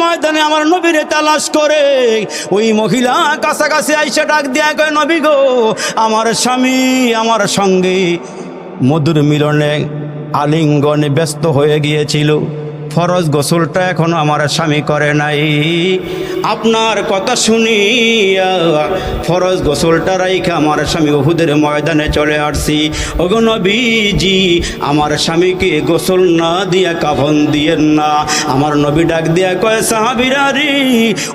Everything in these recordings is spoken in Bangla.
ময়দানে আমার নবীরে তালাশ করে। ওই মহিলা কাছাকাছি আইসা ডাক দিয়া কয়, নবী গো, আমার স্বামী আমার সঙ্গে মধুর মিলনে আলিঙ্গনে ব্যস্ত হয়ে গিয়েছিল, ফরজ গোসলটা এখনো আমার স্বামী করে নাই। আপনার কথা শুনিয়া ফরজ গোসলটা রাইখা আমার স্বামী উহুদের ময়দানে চলে আসছি। ওগো নবীজি, আমার স্বামীকে গোসল না দিয়া কাফন দিয়েন না। আমার নবী ডাক দিয়া কয়, সাহাবীরা রে,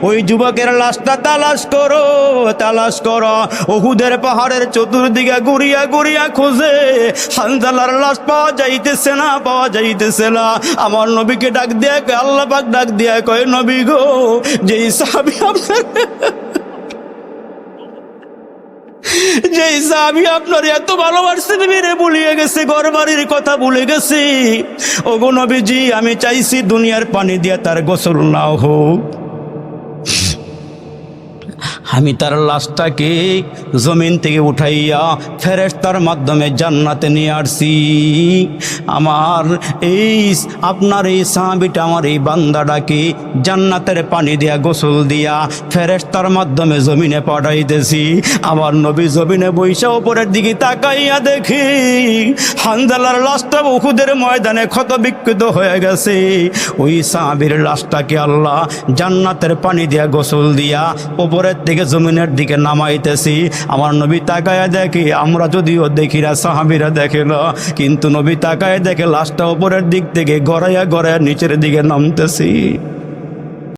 ওই যুবকের লাশটা তালাশ করো, তালাশ করো। উহুদের পাহাড়ের চতুর্দিকে ঘুরিয়া ঘুরিয়া খোঁজে, হানজালার লাশ পাওয়া যাইতেছে না, পাওয়া যাইতেছে না। আমার নবীকে ডাক দিয়া কয়, আল্লাহ পাক ডাক দিয়া কয়, নবী গো, যেই সাহাবী আপনার যেই সাহাবী আপনার এত ভালোবাসছে, মেরে ভুলিয়ে গেছে, ঘর বাড়ির কথা ভুলে গেছে। ওগো নবীজি, আমি চাইছি দুনিয়ার পানি দিয়া তার গোসল না হোক, আমি তার লাশটাকে জমিন থেকে উঠাইয়া ফেরেশতার মাধ্যমে জান্নাতে নিয়ে আসছি। আমার আপনার এই সাহাবীটা আমার এই বান্দাটাকে জান্নাতের পানি দিয়া গোসল দিয়া ফেরেশতার মাধ্যমে জমিনে পাঠাইতেছি। আমার নবী জমিনে বৈশা উপরের দিকে তাকাইয়া দেখি হানজালার লাশটা উহুদের ময়দানে ক্ষত বিক্ষত হয়ে গেছে। ওই সাহাবীর লাশটাকে আল্লাহ জান্নাতের পানি দিয়া গোসল দিয়া উপরের দিকে জমিনের দিকে নামাইতেছি। আমার নবী তাকায় দেখি, আমরা যদিও দেখি না, সাহাবীরা দেখে না, কিন্তু নবী তাকায় দেখে লাশটা উপরের দিক থেকে গড়াইয়া গড়াইয়া নিচের দিকে নামতেছি।